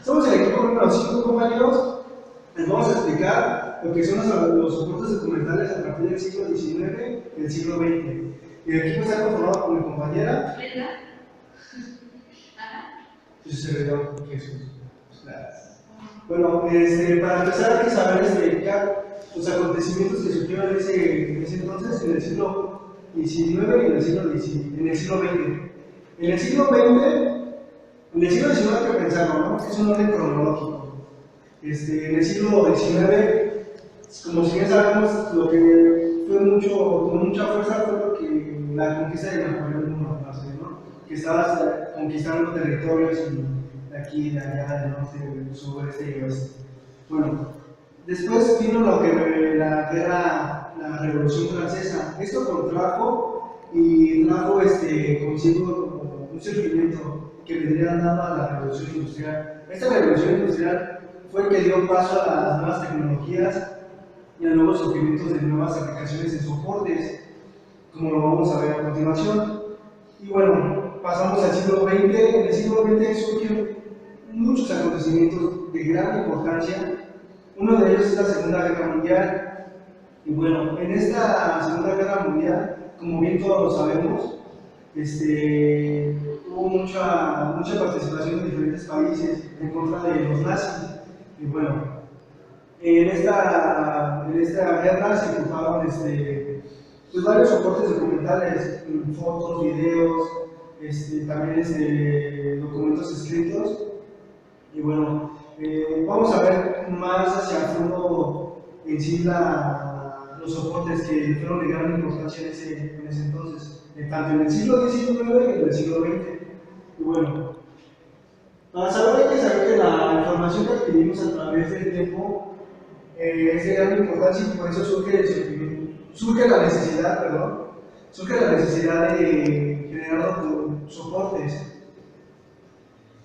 Somos el equipo número 5, compañeros. Les vamos a explicar lo que son los soportes documentales a partir del siglo XIX y del siglo XX. El equipo está conformado por mi compañera su servidor Jesús. Gracias. Bueno, para empezar hay que saber los acontecimientos que surgieron en ese entonces, en el siglo XIX y en el siglo XX. En el siglo XIX hay que pensarlo, ¿no? Es un orden cronológico. En el siglo XIX, como si bien sabemos, lo que tomó mucha fuerza fue lo que la conquista de Napoleón I, ¿no? Que estaba conquistando territorios de aquí, de allá, del norte, del sur, este y oeste. Bueno, después vino lo que la Revolución Francesa. Esto contrajo y trajo consigo como un surgimiento que vendría dando a la Revolución Industrial. Esta Revolución Industrial fue el que dio paso a las nuevas tecnologías y a nuevos surgimientos de nuevas aplicaciones en soportes, como lo vamos a ver a continuación. Y bueno, pasamos al siglo XX. En el siglo XX surgieron muchos acontecimientos de gran importancia. Uno de ellos es la Segunda Guerra Mundial. Y bueno, en esta Segunda Guerra Mundial, como bien todos lo sabemos, hubo mucha participación de diferentes países en contra de los nazis. Y bueno, en esta guerra se ocuparon pues varios soportes documentales, fotos, videos, también documentos escritos. Y bueno, vamos a ver más hacia el fondo en sí los soportes que fueron de gran importancia en ese entonces, tanto en el siglo XIX y en el siglo XX. Y bueno, para saber hay que saber que la información que adquirimos a través del tiempo es de gran importancia y por eso surge la necesidad de generar soportes.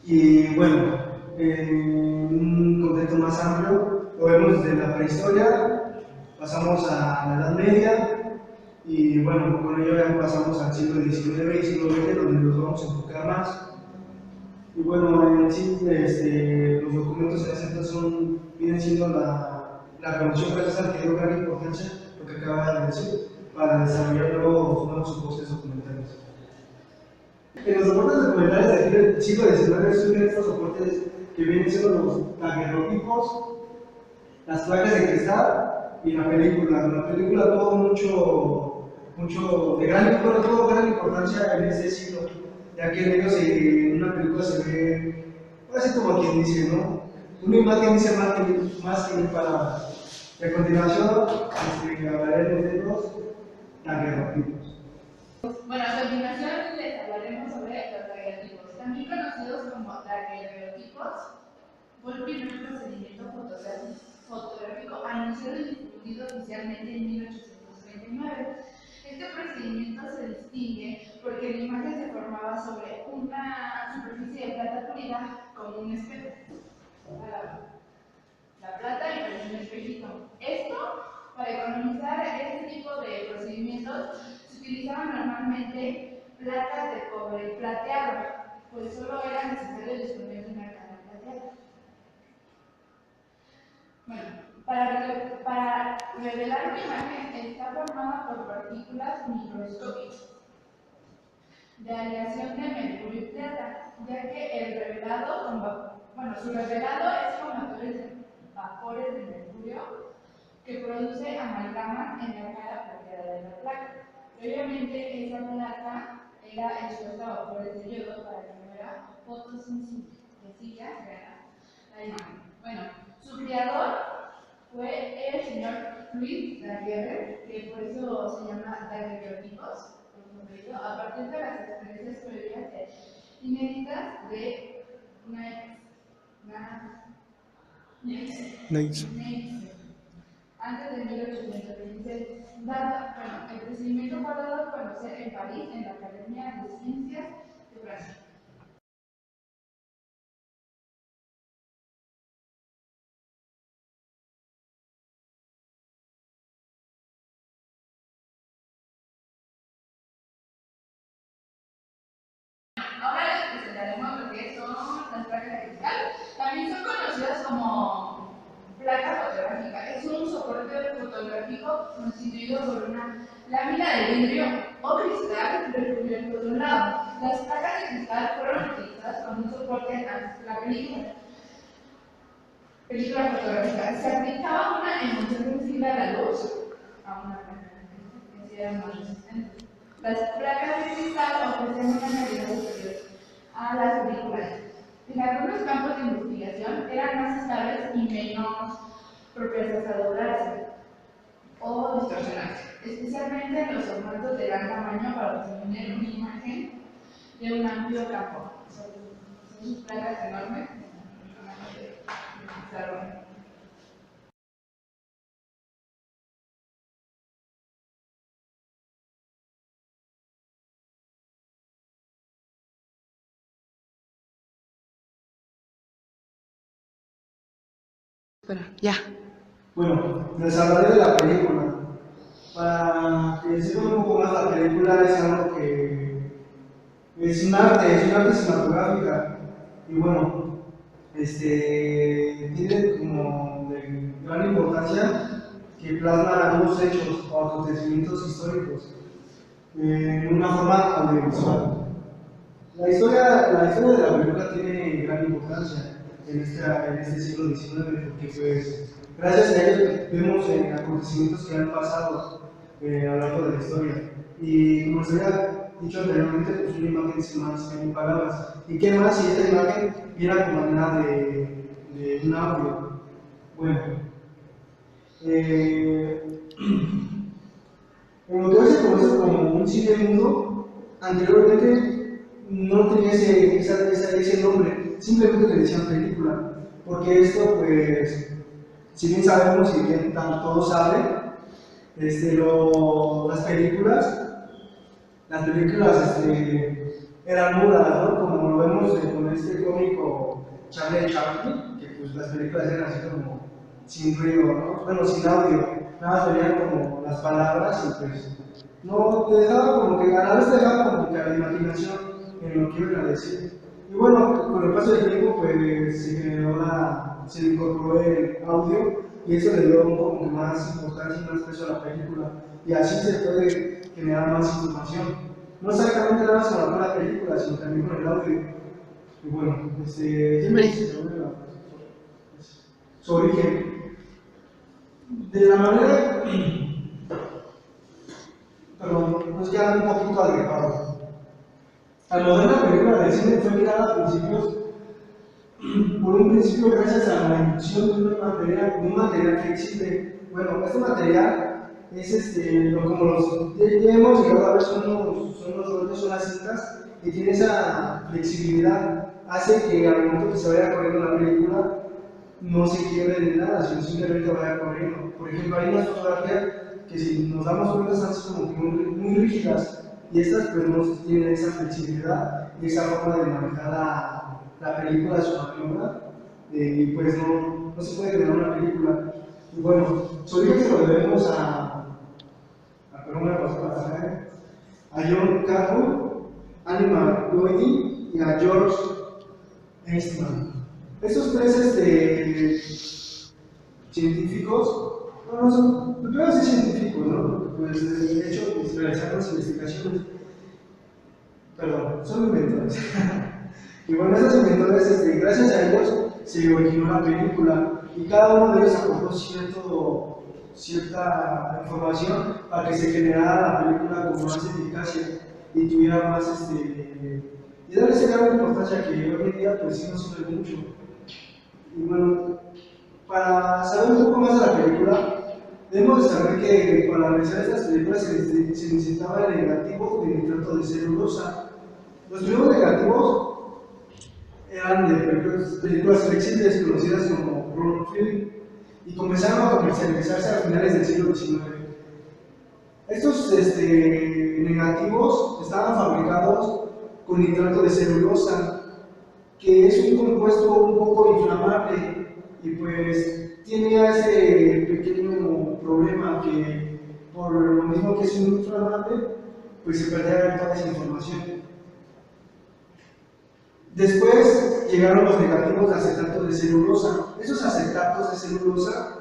Y bueno, en un contexto más amplio, lo vemos desde la prehistoria, pasamos a la Edad Media y bueno, con ello ya pasamos al siglo XIX y siglo XX, donde nos vamos a enfocar más. Y bueno, en sí, los documentos en ese entonces vienen siendo la Revolución Francesa, que dio gran importancia, lo que acaba de decir, para desarrollar nuevos soportes documentales. En los soportes documentales de aquí del siglo XIX surgen estos soportes que vienen siendo los daguerrotipos, las placas de cristal y la película. La película tuvo tuvo gran importancia en ese siglo, ya que en ellos en una película se ve, así como quien dice, ¿no? Una imagen dice más que mil palabras. Y a continuación, hablaremos de los daguerrotipos. Bueno, a continuación les hablaremos sobre los daguerrotipos, también conocidos como daguerreotipos. Fue el primer procedimiento fotográfico anunciado y difundido oficialmente en 1839. Este procedimiento se distingue porque la imagen se formaba sobre una superficie de plata pulida como un espejo. La plata y con un espejito. Esto, para economizar este tipo de procedimientos, se utilizaban normalmente placas de cobre plateado, pues solo era necesario disponer de una cámara plateada. Bueno, para revelar una imagen está formada por partículas microscópicas de aleación de mercurio y plata, ya que su revelado es con vapores de mercurio que produce amalgama en la cara plateada de la placa. Obviamente esa placa era expuesta a vapores de yodo para que no era fotosensible, la imagen. Bueno, su creador fue el señor Louis Daguerre, que por eso se llama daguerreotipos, a partir de las experiencias previas inéditas de Neitzel, antes de 1826. El procedimiento fue dado a conocer en París, en la Academia de Ciencias de Francia. como placa fotográfica. Es un soporte fotográfico constituido por una lámina de vidrio o cristal recubierto de un lado. Las placas de cristal fueron utilizadas como un soporte a la película fotográfica. Se aplicaba una emulsión sensible a la luz, a una placa que era más resistente. Las placas de cristal ofrecen una calidad superior a las películas. En algunos campos de investigación eran más estables y menos propensos a doblarse o distorsionarse, especialmente en los formatos de gran tamaño para obtener una imagen de un amplio campo. Son placas enormes. Espera, ya. Bueno, les hablaré de la película. Para que sepan un poco más, la película es algo que es un arte cinematográfica. Y bueno, tiene como de gran importancia que plasma algunos hechos o acontecimientos históricos en una forma audiovisual. La historia de la película tiene gran importancia en este siglo XIX, porque pues gracias a ellos vemos acontecimientos que han pasado a lo largo de la historia. Y como se había dicho anteriormente, pues una imagen dice más que mil palabras. ¿Y qué más si esta imagen viene acompañada de un audio? Bueno, como que hoy se conoce como un cine mudo, anteriormente no tenía ese nombre, simplemente le decían película, porque esto, pues, si bien sabemos y bien todos saben, las películas eran mudas, ¿no? Como lo vemos con este cómico Charlie Chaplin, que pues las películas eran así como sin ruido, ¿no? Bueno, sin audio, nada más venían como las palabras y pues no te dejaba como que, a la vez te dejaba como que a la imaginación en lo que iban a decir. Y bueno, con el paso del tiempo pues se incorporó el audio y eso le dio como que más importancia y más peso a la película y así se puede generar más información. No exactamente nada más con la película, sino también con el audio. Y bueno, su origen. De la manera, perdón, nos queda un poquito agregado. Al moderna película de cine fue creada por un principio gracias a la inducción de un material flexible. Bueno, este material es ya hemos llegado a ver, son los rollos, son las cintas, y tiene esa flexibilidad, hace que al momento que se vaya corriendo la película no se quiebre ni nada, sino simplemente vaya corriendo. Por ejemplo, hay unas fotografías que si nos damos cuenta están como que muy rígidas, y estas pues no tienen esa flexibilidad y esa forma de manejar la película de su maniobra, y pues no se puede crear una película. Y bueno, su origen se lo debemos a John Carroll, Animal Goldie y a George Eastman. Estos tres científicos, no son, primero sí científicos, ¿no? Pues de hecho, pues, realizaron las investigaciones, perdón, son inventores. Y bueno, esos inventores, gracias a ellos, se originó la película y cada uno de ellos aportó cierta información para que se generara la película con más eficacia y tuviera más, y darle esa gran importancia que hoy en día pues sí nos sirve mucho. Y bueno, para saber un poco más de la película, debemos de saber que para realizar estas películas se necesitaba el negativo de nitrato de celulosa. Los primeros negativos eran de películas flexibles conocidas como roll film y comenzaron a comercializarse a finales del siglo XIX. Estos negativos estaban fabricados con nitrato de celulosa, que es un compuesto un poco inflamable y pues tiene ese pequeño problema que por lo mismo que es muy inflamable, pues se perdía toda esa información. Después llegaron los negativos de acetato de celulosa. Esos acetatos de celulosa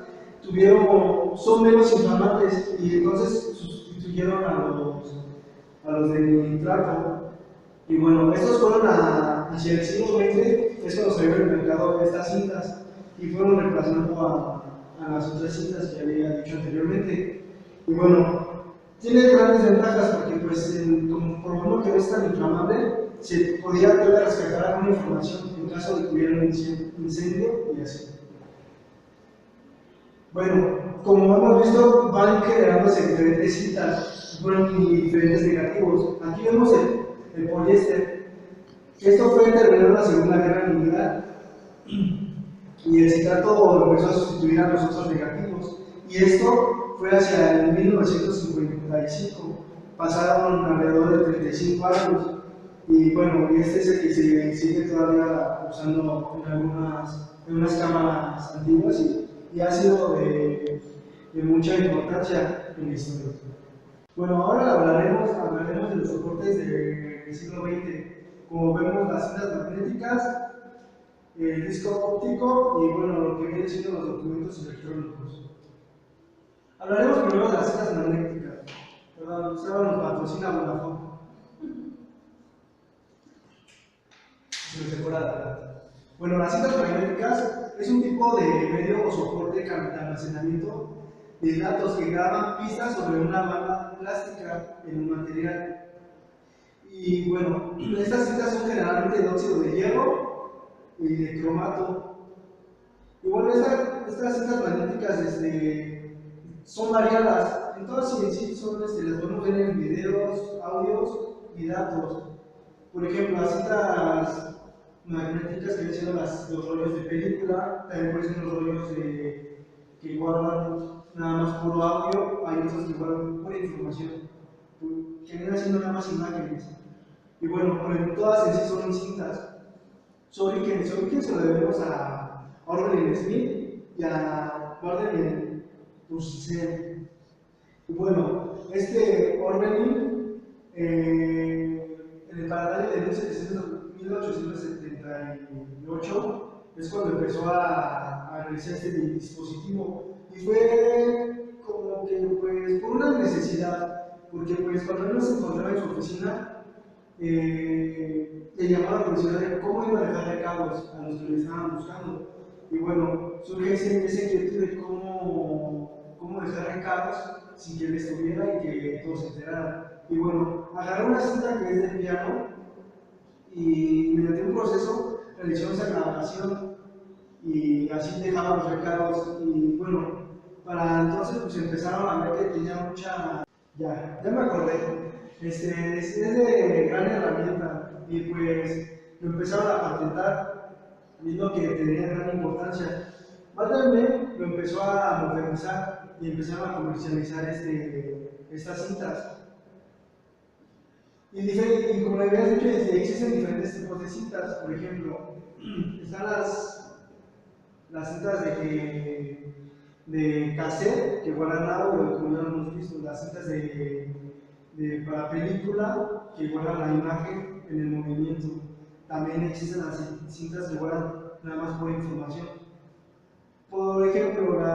son menos inflamables y entonces sustituyeron a los de nitrato. Y bueno, estos fueron hacia el siglo XX, es cuando salió el mercado de estas cintas y fueron reemplazando a las otras cintas que había dicho anteriormente. Y bueno, tiene grandes ventajas porque pues como por uno que no es tan inflamable, se podía rescatar alguna información en caso de que hubiera un incendio y así. Bueno, como hemos visto, van generándose diferentes cintas y diferentes negativos. Aquí vemos el poliéster. Esto fue terminado la Segunda Guerra Mundial y el citrato empezó a sustituir a los otros negativos. Y esto fue hacia el 1955. Pasaron alrededor de 35 años. Y bueno, este es el que se sigue todavía usando en unas cámaras antiguas y ha sido de mucha importancia en la historia. Bueno, ahora hablaremos de los soportes del siglo XX. Como vemos, las cintas magnéticas, el disco óptico y bueno, lo que viene siendo los documentos electrónicos. Hablaremos primero de las cintas magnéticas. Perdón, Seba nos patrocina Vodafone. Bueno, las cintas magnéticas es un tipo de medio o soporte de almacenamiento de datos que graban pistas sobre una banda plástica en un material. Y bueno, estas cintas son generalmente de óxido de hierro y de cromato. Y bueno, estas cintas magnéticas son variadas. Entonces, en sí las podemos ver en videos, audios y datos. Por ejemplo, las cintas magnéticas que vienen siendo los rollos de película, también pueden ser los rollos que guardan nada más puro audio, hay otros que guardan pura información, que vienen siendo nada más imágenes. Y bueno, todas en sí son cintas. Su origen se lo debemos a Orwell Smith y a Gordon Russell. Y bueno, Orwell para el año de 1878 es cuando empezó a realizar este dispositivo y fue como que pues por una necesidad, porque pues cuando él se encontraba en su oficina le llamaba la atención de cómo iba a dejar recados a los que le estaban buscando y bueno, surge esa inquietud de cómo dejar recados sin que él estuviera y que todos se enteraran. Y bueno, agarró una cinta que es del piano y mediante un proceso realizó esa grabación y así dejaba los recados y bueno, para entonces pues empezaron a ver que tenía mucha... Ya me acordé, es de gran herramienta y pues lo empezaron a patentar viendo que tenía gran importancia. Walter lo empezó a modernizar y empezaron a comercializar estas cintas. Y como le había dicho, existen diferentes tipos de cintas. Por ejemplo, están las cintas de cassette que guardan audio, como ya lo hemos visto, las cintas para película que guardan la imagen en el movimiento. También existen las cintas que guardan nada más por información. Por ejemplo, lo voy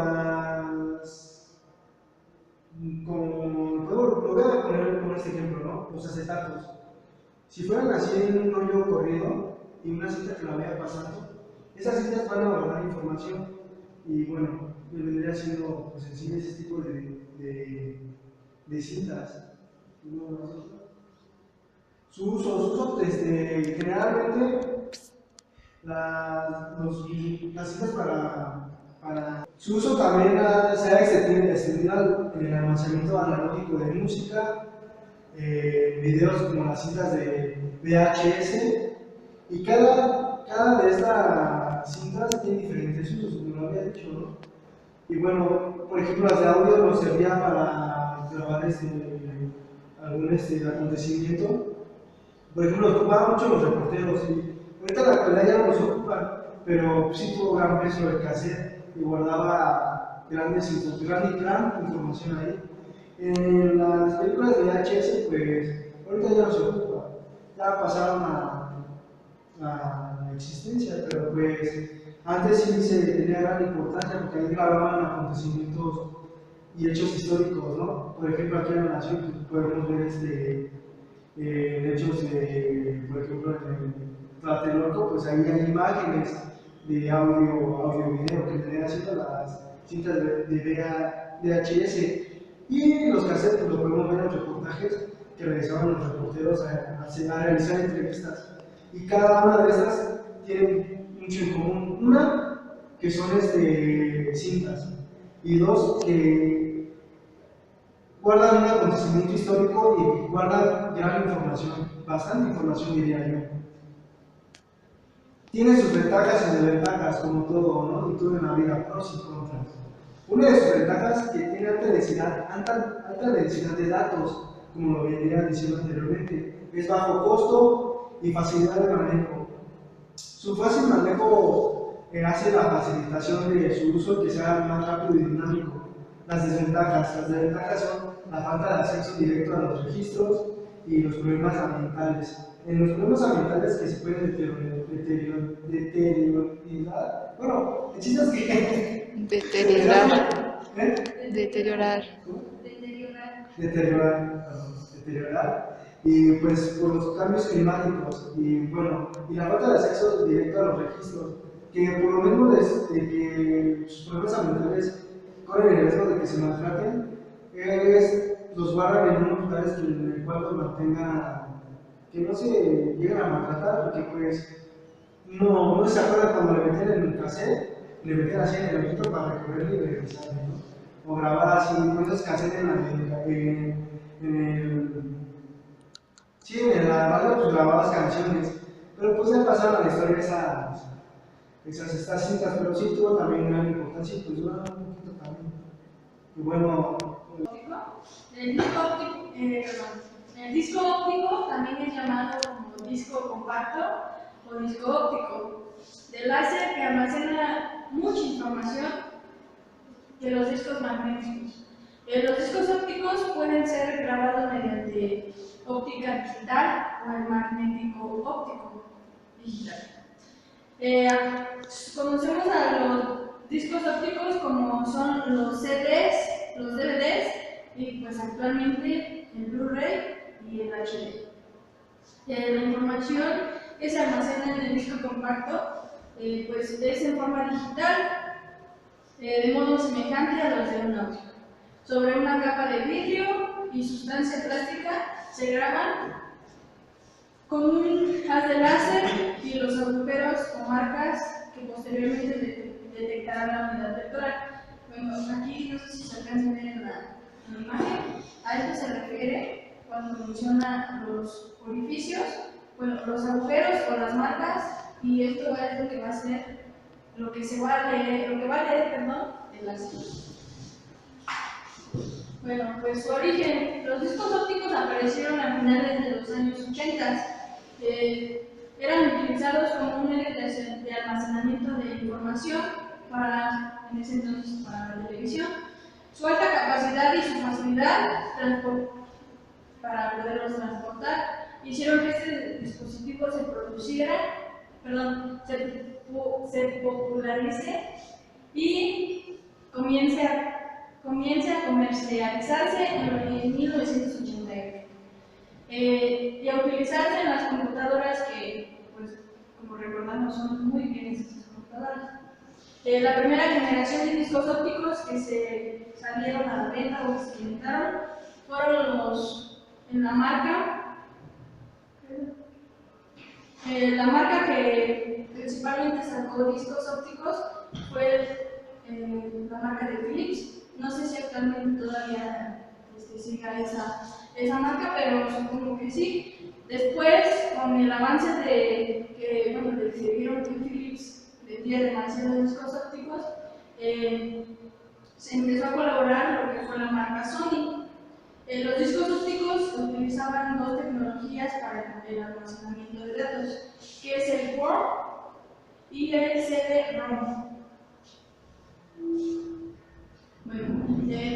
a poner como este ejemplo, ¿no? Los acetatos. Si fueran así en un rollo corrido y una cinta que la vaya pasando, esas cintas van a guardar información y bueno, me vendría siendo pues, en sí ese tipo de cintas. Su uso generalmente las cintas su uso también se ha extendido en el almacenamiento analógico de música, videos como las cintas de VHS, y cada de estas cintas tiene diferentes usos, como lo había dicho, ¿no? Y bueno, por ejemplo, las de audio nos servían para grabar algún acontecimiento. Por ejemplo, los ocupaban mucho los reporteros, y ahorita en la actualidad ya no los ocupan, pero sí tuvo gran peso el cassette y guardaba gran información ahí. En las películas de VHS, pues ahorita ya no se ocupa, ya pasaron existencia, pero pues antes sí se tenía gran importancia porque ahí grababan acontecimientos y hechos históricos, ¿no? Por ejemplo, aquí en la nación pues, podemos ver hechos de, por ejemplo, en Tlatelolco, pues ahí hay imágenes de audio-video que venían haciendo las cintas de VHS y los cassettes pues, lo podemos ver en los reportajes que realizaban los reporteros a realizar entrevistas. Y cada una de estas tiene mucho en común. Una, que son cintas, y dos, que guardan un acontecimiento histórico y guardan gran información, bastante información diría yo. Tiene sus ventajas y desventajas, como todo, ¿no? Y todo en la vida, pros y contras. Una de sus ventajas es que tiene alta densidad de datos, como lo venía diciendo anteriormente. Es bajo costo y facilidad de manejo. Su fácil manejo hace la facilitación de su uso que sea más rápido y dinámico. Las desventajas son la falta de acceso directo a los registros y los problemas ambientales. En los problemas ambientales que se pueden deteriorar, bueno, el chiste es que Deteriorar. ¿eh? Deteriorar. Deteriorar, y pues por los cambios climáticos y bueno, y la falta de acceso directo a los registros, que por lo menos de que sus problemas ambientales corren el riesgo de que se maltraten, los guardan en unos lugares en el cual los mantengan, que no se lleguen a maltratar, porque pues no se acuerda cuando le metían en el cassette, le metían así en el ojito para recorrerlo y regresar, ¿no? O grabar así, con esos cassettes en la radio pues grababas canciones, pero pues ya pasaron a la historia estas cintas, pero sí tuvo también gran importancia y pues dura un poquito también. Y bueno, el disco óptico también es llamado como disco compacto o disco óptico, de láser que almacena mucha información de los discos magnéticos. Los discos ópticos pueden ser grabados mediante óptica digital o el magnético óptico digital. Conocemos a los discos ópticos como son los CDs, los DVDs y pues actualmente el Blu-ray y el HD. La información que se almacena en el disco compacto pues es en forma digital, de modo semejante a los de un audio. Sobre una capa de vidrio y sustancia plástica se graban con un haz de láser y los agujeros o marcas que posteriormente detectarán la unidad vectoral. Bueno, aquí no sé si se alcanza a ver en la imagen, a esto se refiere cuando menciona los orificios, bueno, los agujeros o las marcas, y esto es lo que va a ser, lo que va a leer, el láser. Bueno, pues su origen, los discos ópticos aparecieron a finales de los años 80. Eran utilizados como un medio de almacenamiento de información en ese entonces para la televisión. Su alta capacidad y su facilidad para poderlos transportar hicieron que este dispositivo se popularice y comience a comercializarse en 1988 y a utilizarse en las computadoras que, pues, como recordamos, son muy bien estas computadoras. La primera generación de discos ópticos que se salieron a la venta o que se inventaron fueron en la marca que principalmente sacó discos ópticos fue la marca de Philips. No sé si actualmente todavía siga esa marca, pero supongo que sí. Después, con el avance de que vieron que Philips vendía demasiados discos ópticos, se empezó a colaborar lo que fue la marca Sony. Los discos ópticos utilizaban dos tecnologías para el almacenamiento de datos, que es el WORD y el CD-ROM. Bueno,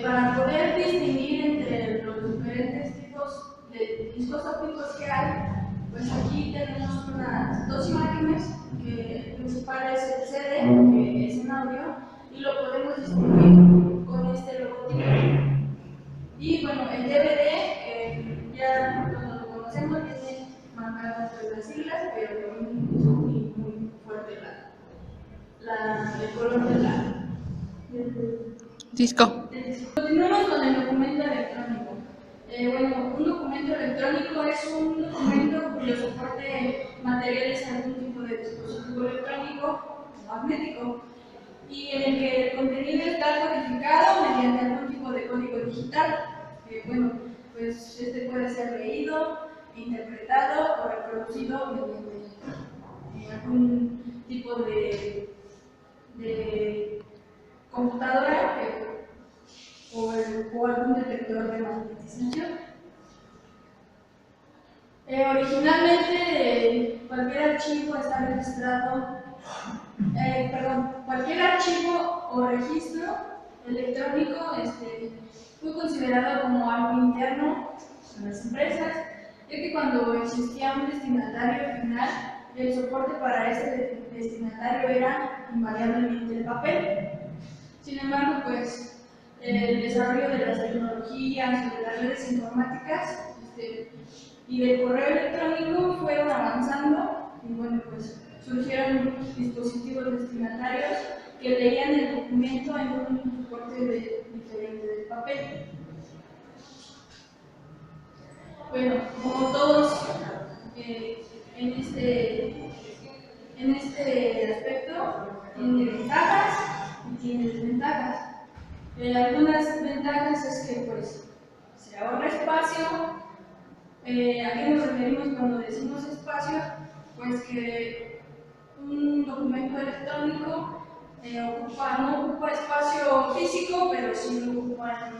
para poder distinguir entre los diferentes tipos de discos ópticos que hay, Pues aquí tenemos dos imágenes, que el principal es el CD, que es en audio, y lo podemos distinguir con este logotipo. Y bueno, el DVD, ya cuando lo conocemos, viene marcado entre las siglas, pero con muy fuerte el color del Disco. Continuamos con el documento electrónico. Bueno, un documento electrónico es un documento cuyo soporte material es algún tipo de dispositivo electrónico o magnético y en el que el contenido está codificado mediante algún tipo de código digital. Bueno, pues este puede ser leído, interpretado o reproducido mediante algún tipo de computadora o algún detector de magnetización. Originalmente cualquier archivo está registrado, cualquier archivo o registro electrónico fue considerado como algo interno en las empresas, ya que cuando existía un destinatario final, el soporte para este destinatario era invariablemente el papel. Sin embargo, pues el desarrollo de las tecnologías, de las redes informáticas y del correo electrónico fueron avanzando y bueno, pues surgieron dispositivos destinatarios que leían el documento en un soporte diferente del papel. Bueno, como todos en este aspecto, tiene ventajas y tiene desventajas. Algunas ventajas es que pues se ahorra espacio. ¿A qué nos referimos cuando decimos espacio? Pues que un documento electrónico no ocupa espacio físico, pero sí lo ocupa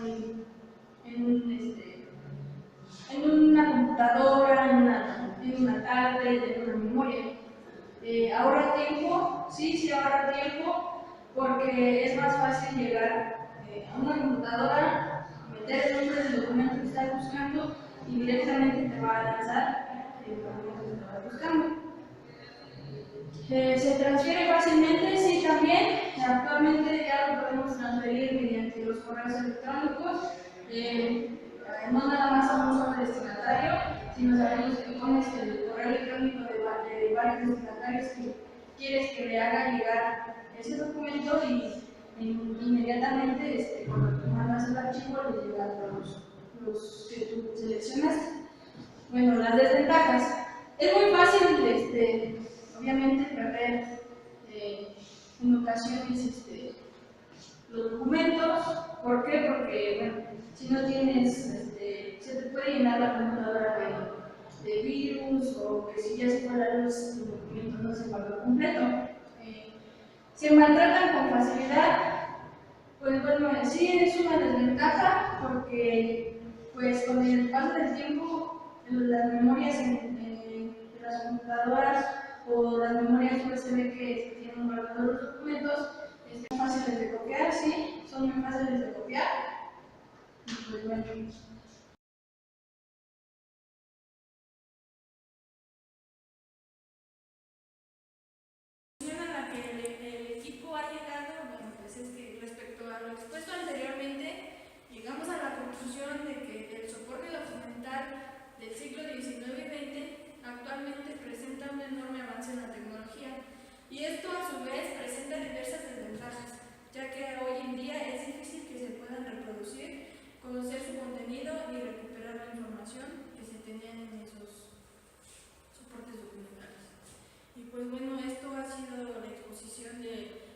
en una computadora, en una tablet, en una memoria. Ahorra tiempo, sí ahorra tiempo, porque es más fácil llegar a una computadora, meter el nombre del documento que estás buscando y directamente te va a lanzar el documento que estabas buscando. Se transfiere fácilmente, sí también. Actualmente ya lo podemos transferir mediante los correos electrónicos. No nada más a un solo destinatario, sino sabemos que pones el correo electrónico de varios destinatarios que quieres que le haga llegar ese documento y inmediatamente cuando tú mandas el archivo le llegan los que tú seleccionaste. Bueno, las desventajas. Es muy fácil, obviamente, perder en ocasiones los documentos. ¿Por qué? Porque, bueno, si no tienes, se te puede llenar la computadora de virus o que si ya se fue la luz, el documento no se guardó completo. Se maltratan con facilidad. Pues bueno, sí es una desventaja porque pues con el paso del tiempo las memorias de las computadoras o las memorias USB que tienen guardados los documentos son fáciles de copiar, sí, son muy fáciles de copiar. Y pues bueno. El equipo ha llegado, bueno, pues es que respecto a lo expuesto anteriormente, llegamos a la conclusión de que el soporte documental del siglo XIX y XX actualmente presenta un enorme avance en la tecnología y esto a su vez presenta diversas desventajas, ya que hoy en día es difícil que se puedan reproducir, conocer su contenido y recuperar la información que se tenían en esos soportes documentales. Y pues bueno, esto ha sido la exposición de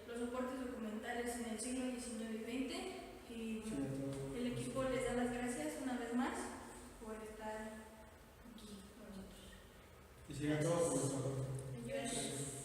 los soportes documentales en el siglo XIX y XX y bueno, el equipo les da las gracias una vez más por estar aquí con nosotros. Y sigan todos por favor. Gracias.